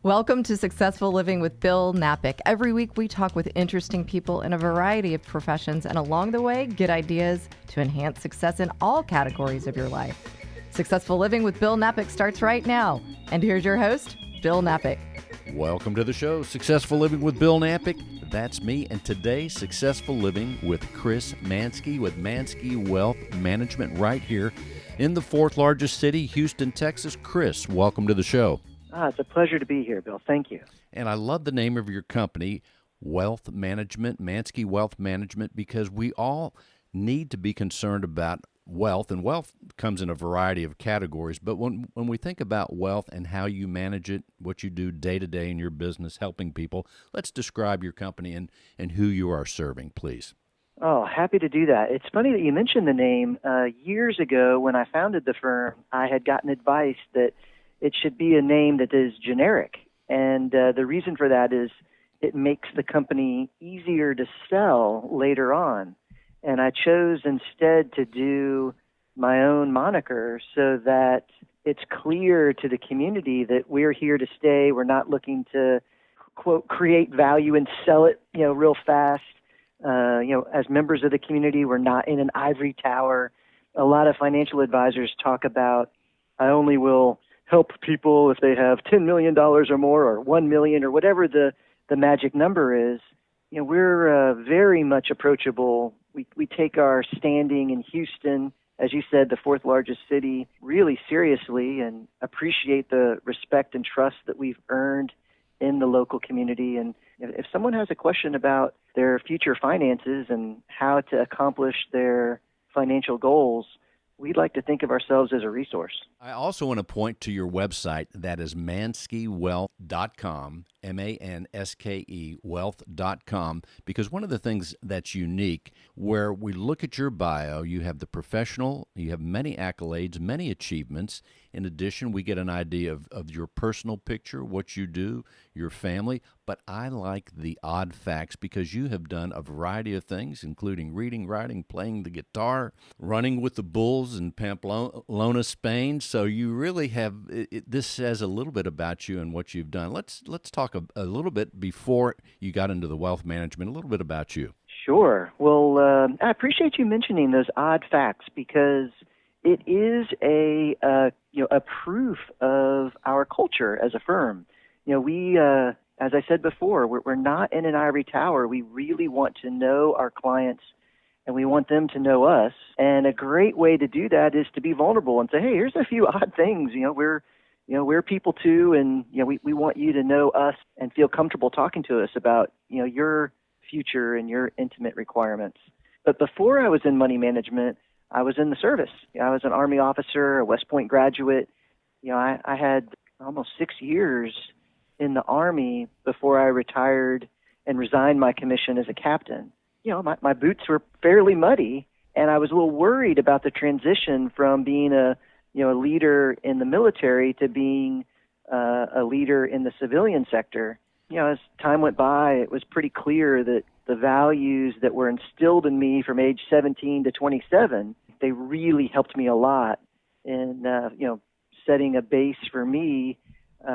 Welcome to Successful Living with Bill Knapik. Every week we talk with interesting people in a variety of professions, and along the way, get ideas to enhance success in all categories of your life. Successful Living with Bill Knapik starts right now. And here's your host, Bill Knapik. Welcome to the show, Successful Living with Bill Knapik. That's me, and today, Successful Living with Chris Manske with Manske Wealth Management right here in the fourth largest city, Houston, Texas. Chris, welcome to the show. It's a pleasure to be here, Bill. Thank you. And I love the name of your company, Wealth Management, Manske Wealth Management, because we all need to be concerned about wealth, and wealth comes in a variety of categories. But when we think about wealth and how you manage it, what you do day to day in your business, helping people, let's describe your company and who you are serving, please. Oh, happy to do that. It's funny that you mentioned the name. Years ago, when I founded the firm, I had gotten advice that it should be a name that is generic. And the reason for that is it makes the company easier to sell later on. And I chose instead to do my own moniker so that it's clear to the community that we're here to stay. We're not looking to, quote, create value and sell it, real fast. As members of the community, we're not in an ivory tower. A lot of financial advisors talk about, I only will help people if they have $10 million or more or $1 million or whatever the magic number is. We're very much approachable. We take our standing in Houston, as you said, the fourth largest city, really seriously and appreciate the respect and trust that we've earned in the local community. And if someone has a question about their future finances and how to accomplish their financial goals, we'd like to think of ourselves as a resource. I also want to point to your website. That is manskewealth.com, M-A-N-S-K-E, wealth.com, because one of the things that's unique, where we look at your bio, you have the professional, you have many accolades, many achievements. In addition, we get an idea of your personal picture, what you do, your family. But I like the odd facts because you have done a variety of things, including reading, writing, playing the guitar, running with the Bulls in Pamplona, Spain. So you really have, this says a little bit about you and what you've done. Let's talk a little bit before you got into the wealth management, a little bit about you. Sure. Well, I appreciate you mentioning those odd facts because it is a proof of our culture as a firm. We, as I said before, we're not in an ivory tower. We really want to know our clients, and we want them to know us. And a great way to do that is to be vulnerable and say, hey, here's a few odd things. We're people too, and we want you to know us and feel comfortable talking to us about your future and your intimate requirements. But before I was in money management, I was in the service. I was an Army officer, a West Point graduate. I had almost 6 years in the Army before I retired and resigned my commission as a captain. My boots were fairly muddy, and I was a little worried about the transition from being a leader in the military to being a leader in the civilian sector. As time went by, it was pretty clear that the values that were instilled in me from age 17 to 27, they really helped me a lot in, setting a base for me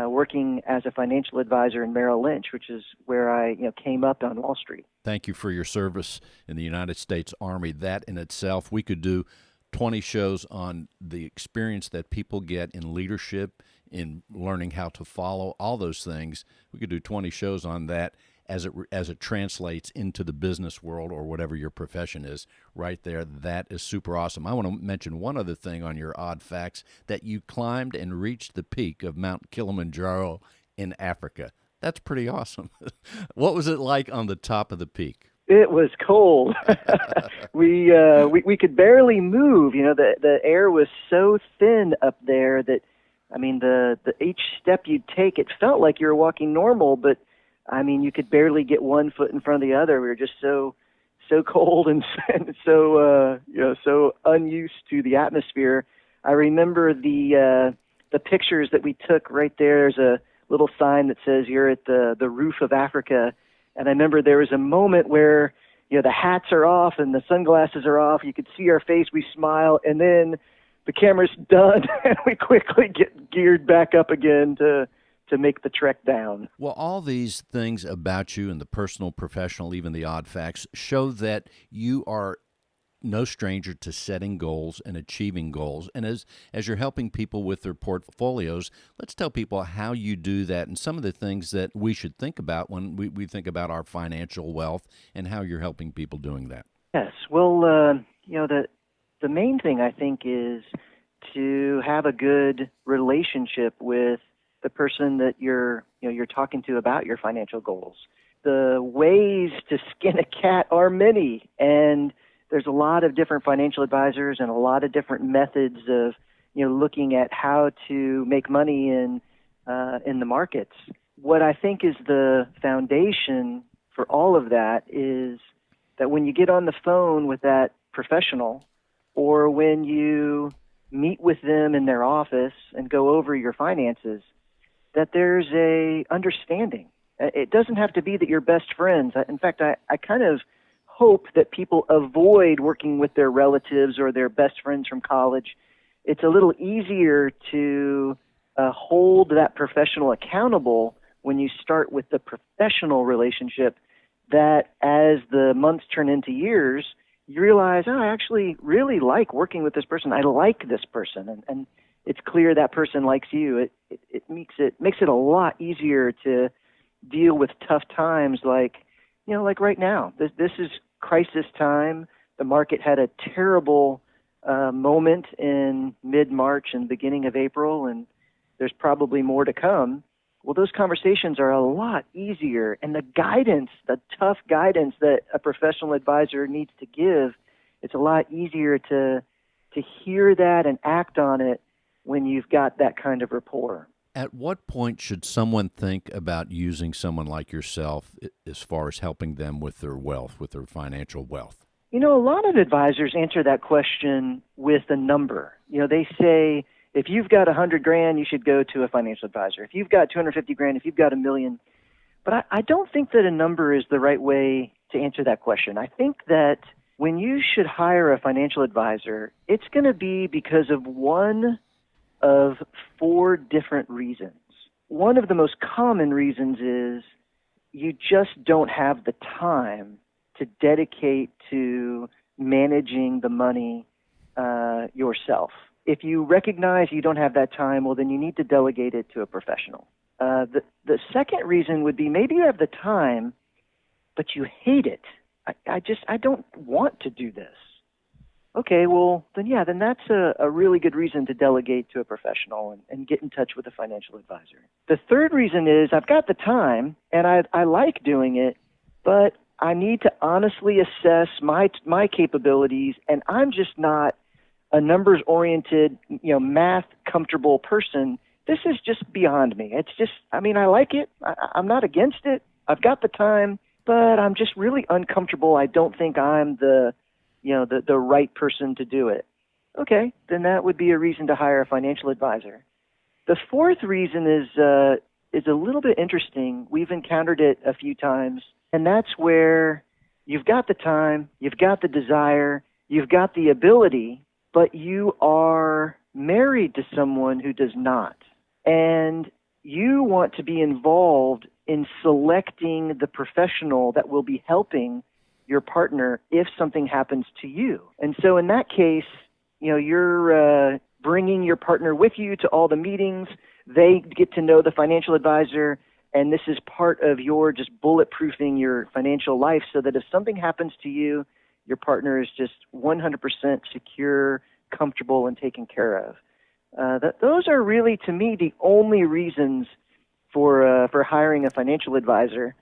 working as a financial advisor in Merrill Lynch, which is where I, came up on Wall Street. Thank you for your service in the United States Army. That in itself, we could do 20 shows on the experience that people get in leadership, in learning how to follow, all those things. We could do 20 shows on that as it translates into the business world or whatever your profession is right there. That is super awesome. I want to mention one other thing on your odd facts, that you climbed and reached the peak of Mount Kilimanjaro in Africa. That's pretty awesome. What was it like on the top of the peak? It was cold. we could barely move. The air was so thin up there that, the each step you'd take, it felt like you were walking normal, but you could barely get one foot in front of the other. We were just so cold and so so unused to the atmosphere. I remember the pictures that we took right there. There's a little sign that says you're at the roof of Africa. And I remember there was a moment where, the hats are off and the sunglasses are off. You could see our face. We smile. And then the camera's done and we quickly get geared back up again to to make the trek down. Well, all these things about you and the personal, professional, even the odd facts show that you are no stranger to setting goals and achieving goals. And as you're helping people with their portfolios, let's tell people how you do that and some of the things that we should think about when we think about our financial wealth and how you're helping people doing that. Yes. Well, the main thing I think is to have a good relationship with the person that you're talking to about your financial goals. The ways to skin a cat are many, and there's a lot of different financial advisors and a lot of different methods of looking at how to make money in the markets. What I think is the foundation for all of that is that when you get on the phone with that professional, or when you meet with them in their office and go over your finances, that there's a understanding. It doesn't have to be that you're best friends. In fact, I kind of hope that people avoid working with their relatives or their best friends from college. It's a little easier to hold that professional accountable when you start with the professional relationship, that as the months turn into years, you realize, I actually really like working with this person. I like this person. And it's clear that person likes you. It makes it a lot easier to deal with tough times like right now. This is crisis time. The market had a terrible moment in mid-March and beginning of April, and there's probably more to come. Well, those conversations are a lot easier, and the tough guidance that a professional advisor needs to give, it's a lot easier to hear that and act on it when you've got that kind of rapport. At what point should someone think about using someone like yourself as far as helping them with their wealth, with their financial wealth? A lot of advisors answer that question with a number. They say, if you've got $100,000, you should go to a financial advisor. If you've got $250,000, if you've got $1 million. But I don't think that a number is the right way to answer that question. I think that when you should hire a financial advisor, it's going to be because of one of 4 different reasons. One of the most common reasons is you just don't have the time to dedicate to managing the money yourself. If you recognize you don't have that time, well, then you need to delegate it to a professional. The second reason would be maybe you have the time, but you hate it. I don't want to do this. Okay, well, then that's a really good reason to delegate to a professional and get in touch with a financial advisor. The third reason is I've got the time and I like doing it, but I need to honestly assess my capabilities, and I'm just not a numbers-oriented, math-comfortable person. This is just beyond me. It's just, I like it. I'm not against it. I've got the time, but I'm just really uncomfortable. I don't think I'm the right person to do it. Okay, then that would be a reason to hire a financial advisor. The fourth reason is a little bit interesting. We've encountered it a few times, and that's where you've got the time, you've got the desire, you've got the ability, but you are married to someone who does not. And you want to be involved in selecting the professional that will be helping your partner if something happens to you. And so in that case, you're bringing your partner with you to all the meetings. They get to know the financial advisor, and this is part of your just bulletproofing your financial life so that if something happens to you, your partner is just 100% secure, comfortable, and taken care of. Those are really, to me, the only reasons for hiring a financial advisor.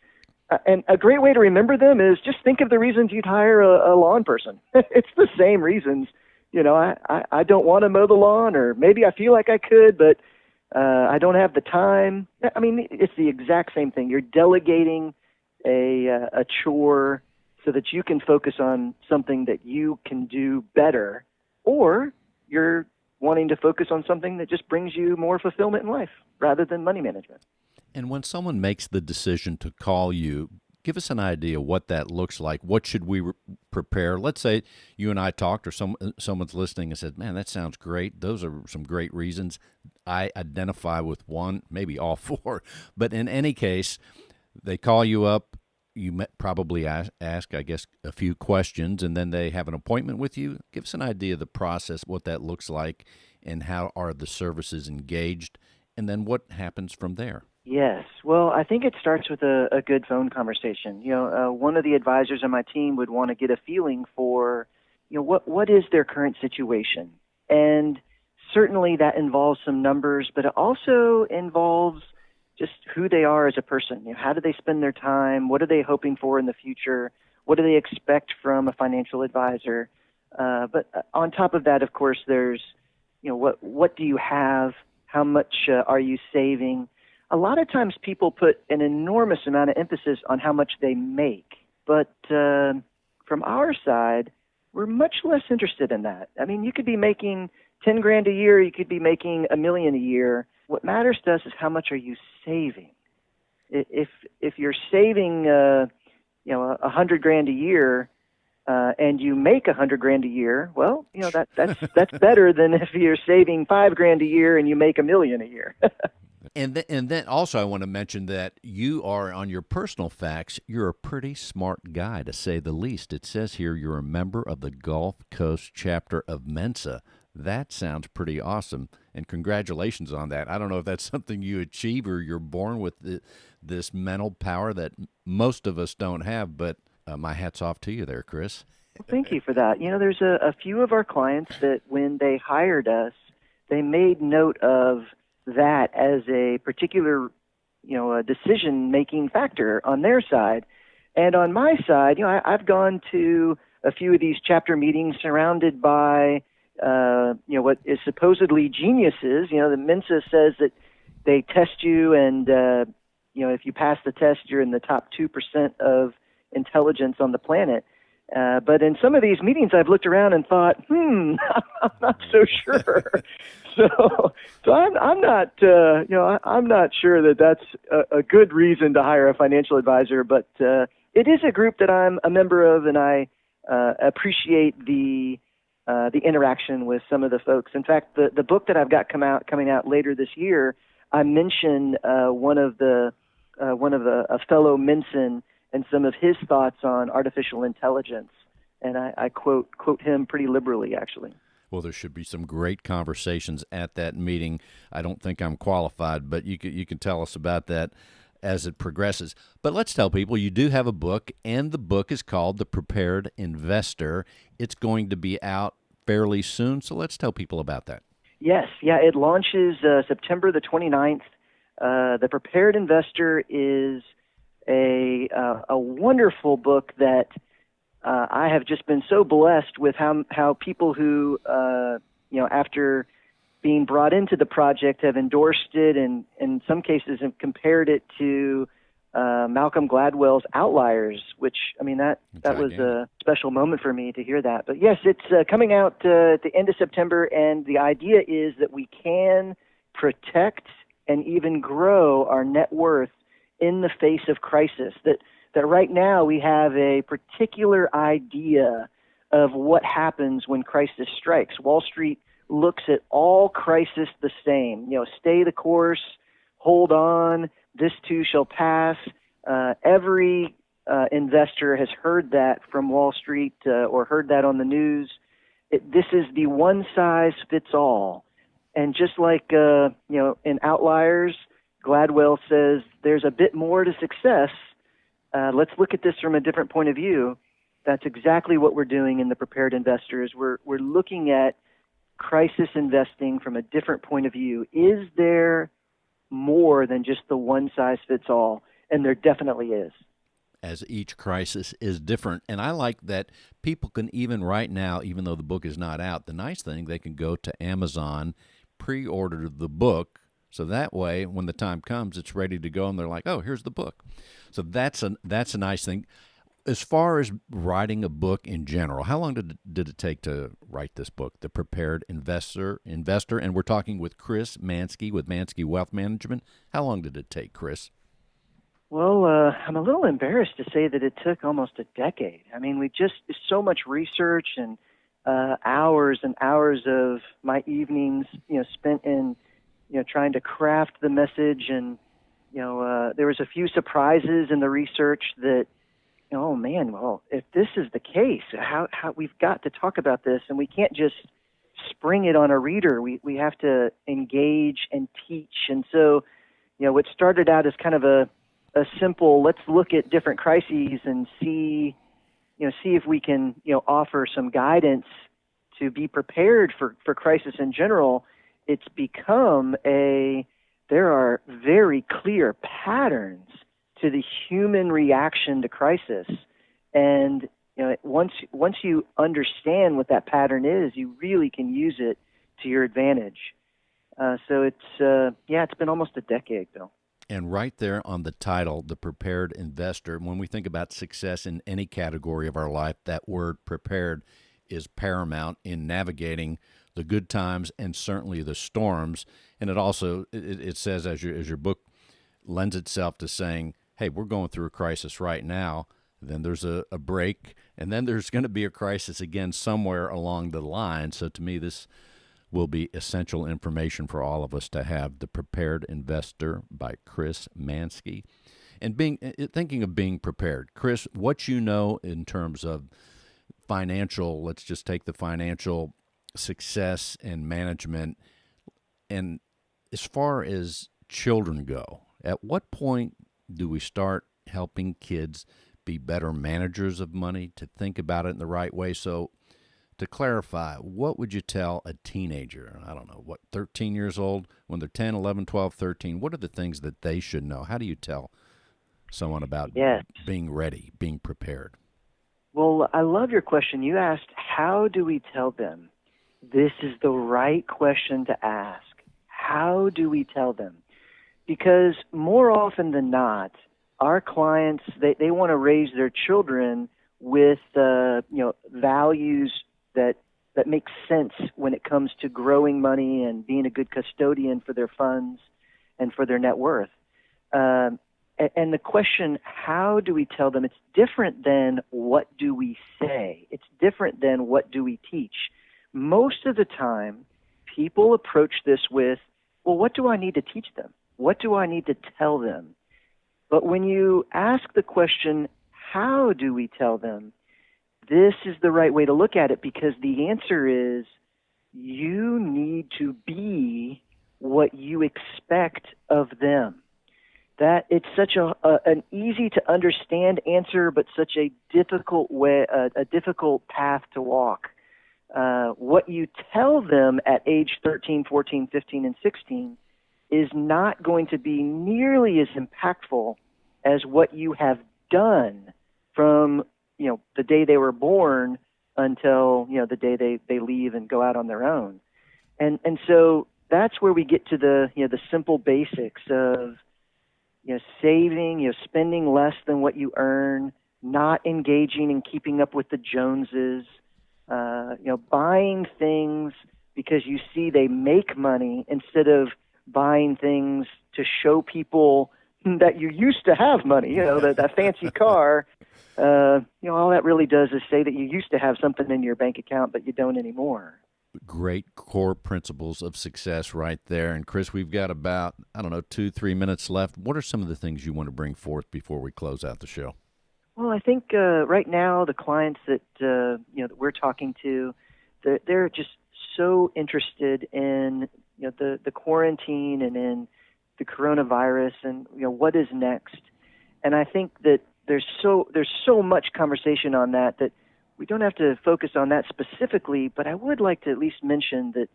And a great way to remember them is just think of the reasons you'd hire a lawn person. It's the same reasons. I don't want to mow the lawn, or maybe I feel like I could, but I don't have the time. It's the exact same thing. You're delegating a chore so that you can focus on something that you can do better, or you're wanting to focus on something that just brings you more fulfillment in life rather than money management. And when someone makes the decision to call you, give us an idea what that looks like. What should we prepare? Let's say you and I talked, or someone's listening and said, man, that sounds great. Those are some great reasons. I identify with one, maybe all four. But in any case, they call you up. You probably ask, I guess, a few questions, and then they have an appointment with you. Give us an idea of the process, what that looks like, and how are the services engaged, and then what happens from there. Yes. Well, I think it starts with a good phone conversation. One of the advisors on my team would want to get a feeling for, what is their current situation. And certainly that involves some numbers, but it also involves just who they are as a person. How do they spend their time? What are they hoping for in the future? What do they expect from a financial advisor? But on top of that, of course, there's, what do you have? How much are you saving? A lot of times people put an enormous amount of emphasis on how much they make. But from our side, we're much less interested in that. I mean, you could be making 10 grand a year, you could be making $1 million a year. What matters to us is how much are you saving. If you're saving, 100 grand a year, and you make 100 grand a year, well, that's better than if you're saving 5 grand a year and you make $1 million a year. And then also I want to mention that you are, on your personal facts, you're a pretty smart guy, to say the least. It says here you're a member of the Gulf Coast chapter of Mensa. That sounds pretty awesome, and congratulations on that. I don't know if that's something you achieve or you're born with this mental power that most of us don't have, but my hat's off to you there, Chris. Well, thank you for that. There's a few of our clients that when they hired us, they made note of that as a particular, a decision-making factor on their side. And on my side, I've gone to a few of these chapter meetings surrounded by what is supposedly geniuses. The Mensa says that they test you, and if you pass the test, you're in the top 2% of intelligence on the planet. But in some of these meetings, I've looked around and thought, I'm not so sure. So I'm not, I'm not sure that that's a good reason to hire a financial advisor. But it is a group that I'm a member of, and I appreciate the interaction with some of the folks. In fact, the book that I've got coming out later this year, I mention a fellow Mensan and some of his thoughts on artificial intelligence, and I quote him pretty liberally, actually. Well, there should be some great conversations at that meeting. I don't think I'm qualified, but you can tell us about that as it progresses. But let's tell people you do have a book, and the book is called The Prepared Investor. It's going to be out fairly soon, so let's tell people about that. Yes, it launches September the 29th. The Prepared Investor is a wonderful book that I have just been so blessed with how people who, after being brought into the project have endorsed it, and in some cases have compared it to Malcolm Gladwell's Outliers, which, that was a special moment for me to hear that. But yes, it's coming out at the end of September, and the idea is that we can protect and even grow our net worth in the face of crisis. That right now we have a particular idea of what happens when crisis strikes. Wall Street looks at all crisis the same. Stay the course, hold on, this too shall pass. Every investor has heard that from Wall Street or heard that on the news. This is the one size fits all. And just like in Outliers, Gladwell says there's a bit more to success. Let's look at this from a different point of view. That's exactly what we're doing in the Prepared Investors. We're looking at crisis investing from a different point of view. Is there more than just the one size fits all? And there definitely is. As each crisis is different. And I like that people can even right now, even though the book is not out, the nice thing, they can go to Amazon, pre-order the book, so that way when the time comes, it's ready to go, and they're like, oh, here's the book. So that's a nice thing. As far as writing a book in general, how long did it take to write this book, The Prepared Investor? And we're talking with Chris Manske with Manske Wealth Management. How long did it take, Chris? Well, I'm a little embarrassed to say that it took almost a decade. So much research and hours and hours of my evenings, spent in trying to craft the message, and there was a few surprises in the research that, oh man, well, if this is the case, how we've got to talk about this, and we can't just spring it on a reader. We have to engage and teach. And so, what started out as kind of a simple, let's look at different crises and see if we can, offer some guidance to be prepared for crisis in general. It's become there are very clear patterns to the human reaction to crisis. And, once you understand what that pattern is, you really can use it to your advantage. So it's been almost a decade, Bill. And right there on the title, The Prepared Investor, when we think about success in any category of our life, that word prepared is paramount in navigating the good times and certainly the storms. And it also, it says, as your book lends itself to saying, hey, we're going through a crisis right now, then there's a break, and then there's going to be a crisis again somewhere along the line. So to me, this will be essential information for all of us to have. The Prepared Investor by Chris Manske. And thinking of being prepared, Chris, what you know in terms of financial, let's just take the financial success and management, and as far as children go, at what point do we start helping kids be better managers of money, to think about it in the right way? So to clarify, what would you tell a teenager, 13 years old, when they're 10, 11, 12, 13, what are the things that they should know? How do you tell someone about being ready, being prepared? Well, I love your question. You asked, how do we tell them? This is the right question to ask. How do we tell them? Because more often than not, our clients, they want to raise their children with values that make sense when it comes to growing money and being a good custodian for their funds and for their net worth. And the question, how do we tell them? It's different than what do we say. It's different than what do we teach. Most of the time, people approach this with, well, what do I need to teach them? What do I need to tell them? But when you ask the question, how do we tell them? This is the right way to look at it, because the answer is you need to be what you expect of them. That it's such an easy to understand answer, but such a difficult a difficult path to walk. What you tell them at age 13, 14, 15, and 16 is not going to be nearly as impactful as what you have done from the day they were born until the day they leave and go out on their own. And so that's where we get to the the simple basics of saving, spending less than what you earn, not engaging in keeping up with the Joneses, buying things because you see they make money instead of buying things to show people that you used to have money, that fancy car. All that really does is say that you used to have something in your bank account, but you don't anymore. Great core principles of success right there. And Chris, we've got about, 2-3 minutes left. What are some of the things you want to bring forth before we close out the show? Well, I think right now the clients that that we're talking to, they're just so interested in the quarantine and in the coronavirus and what is next. And I think that there's so much conversation on that we don't have to focus on that specifically, but I would like to at least mention that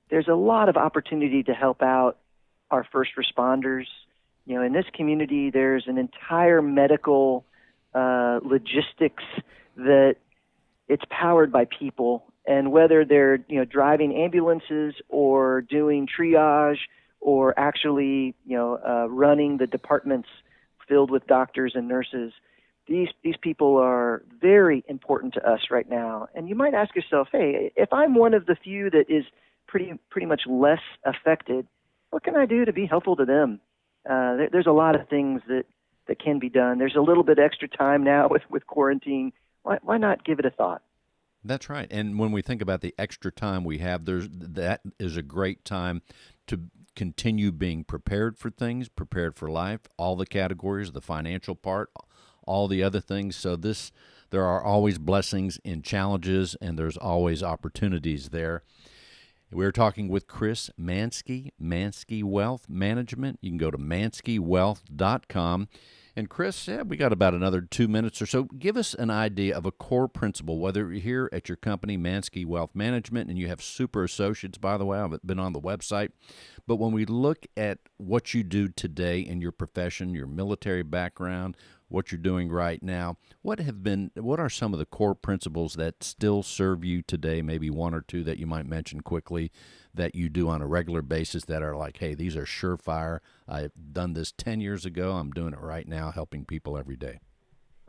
there's a lot of opportunity to help out our first responders. In this community, there's an entire medical logistics that it's powered by people, and whether they're driving ambulances or doing triage or actually running the departments filled with doctors and nurses, these people are very important to us right now. And you might ask yourself, hey, if I'm one of the few that is pretty much less affected, what can I do to be helpful to them? There's a lot of things that can be done. There's a little bit extra time now with quarantine. Why not give it a thought? That's right. And when we think about the extra time we have, that is a great time to continue being prepared for things, prepared for life, all the categories, the financial part, all the other things. So there are always blessings in challenges, and there's always opportunities there. We're talking with Chris Manske, Manske Wealth Management. You can go to manskewealth.com. And Chris, we got about another 2 minutes or so. Give us an idea of a core principle, whether you're here at your company, Manske Wealth Management, and you have super associates, by the way. I've been on the website. But when we look at what you do today in your profession, your military background, what you're doing right now, what are some of the core principles that still serve you today, maybe one or two that you might mention quickly that you do on a regular basis that are like, hey, these are surefire. I've done this 10 years ago. I'm doing it right now, helping people every day.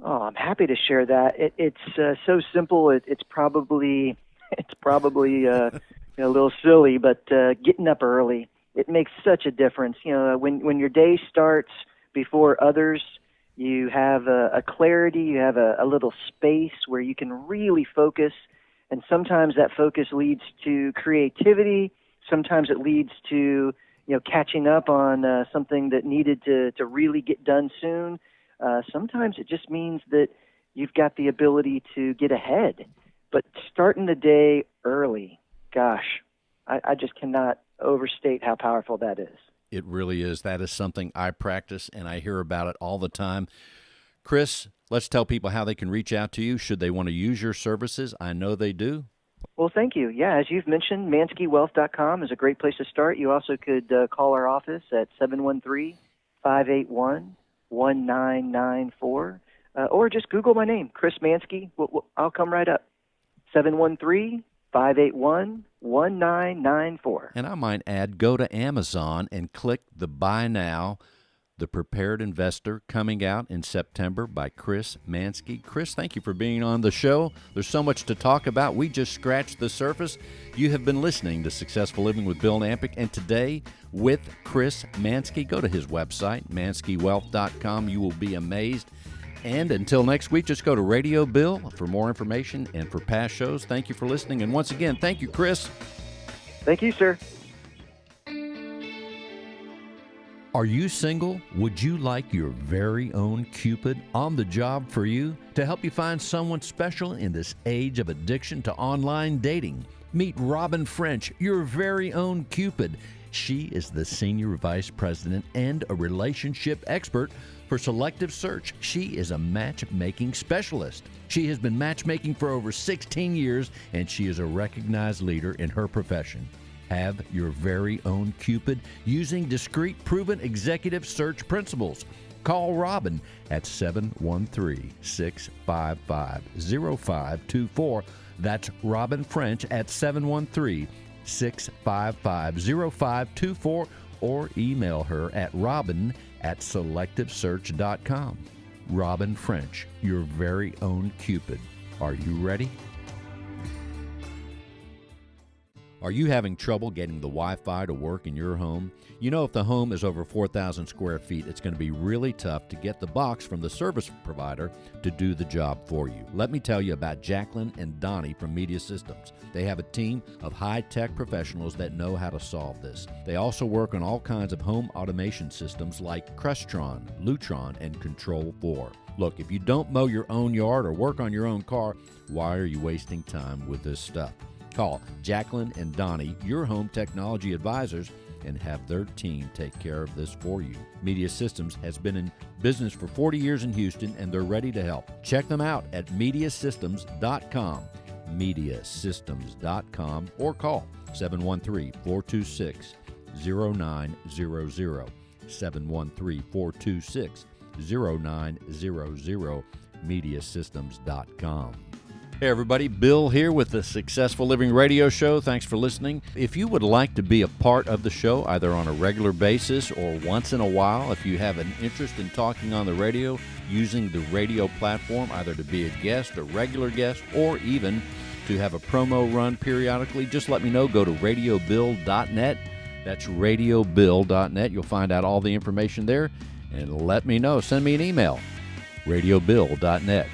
Oh, I'm happy to share that. It's so simple. It's probably a little silly, but getting up early, it makes such a difference. When your day starts before others, you have a clarity, you have a little space where you can really focus. And sometimes that focus leads to creativity. Sometimes it leads to, catching up on something that needed to really get done soon. Sometimes it just means that you've got the ability to get ahead. But starting the day early, gosh, I just cannot overstate how powerful that is. It really is. That is something I practice, and I hear about it all the time. Chris, let's tell people how they can reach out to you should they want to use your services. I know they do. Well, thank you. Yeah, as you've mentioned, manskewealth.com is a great place to start. You also could call our office at 713-581-1994, or just Google my name, Chris Manske. I'll come right up. 713-581-1994. And I might add, go to Amazon and click the Buy Now, The Prepared Investor, coming out in September by Chris Manske. Chris, thank you for being on the show. There's so much to talk about. We just scratched the surface. You have been listening to Successful Living with Bill Knapik, and today with Chris Manske. Go to his website, manskewealth.com. You will be amazed. And until next week, just go to Radio Bill for more information and for past shows. Thank you for listening. And once again, thank you, Chris. Thank you, sir. Are you single? Would you like your very own Cupid on the job for you to help you find someone special in this age of addiction to online dating? Meet Robin French, your very own Cupid. She is the Senior Vice President and a relationship expert for Selective Search. She is a matchmaking specialist. She has been matchmaking for over 16 years, and she is a recognized leader in her profession. Have your very own Cupid using discreet, proven executive search principles. Call Robin at 713-655-0524. That's Robin French at 713-655-0524, or email her at robin@selectivesearch.com. Robin French, your very own Cupid. Are you ready? Are you having trouble getting the Wi-Fi to work in your home? You know, if the home is over 4,000 square feet, it's going to be really tough to get the box from the service provider to do the job for you. Let me tell you about Jacqueline and Donnie from Media Systems. They have a team of high-tech professionals that know how to solve this. They also work on all kinds of home automation systems like Crestron, Lutron, and Control4. Look, if you don't mow your own yard or work on your own car, why are you wasting time with this stuff? Call Jacqueline and Donnie, your home technology advisors, and have their team take care of this for you. Media Systems has been in business for 40 years in Houston, and they're ready to help. Check them out at mediasystems.com, mediasystems.com, or call 713-426-0900, 713-426-0900, mediasystems.com. Hey everybody, Bill here with the Successful Living Radio Show. Thanks for listening. If you would like to be a part of the show, either on a regular basis or once in a while, if you have an interest in talking on the radio, using the radio platform, either to be a guest, a regular guest, or even to have a promo run periodically, just let me know. Go to radiobill.net. That's radiobill.net. You'll find out all the information there, and let me know. Send me an email, radiobill.net.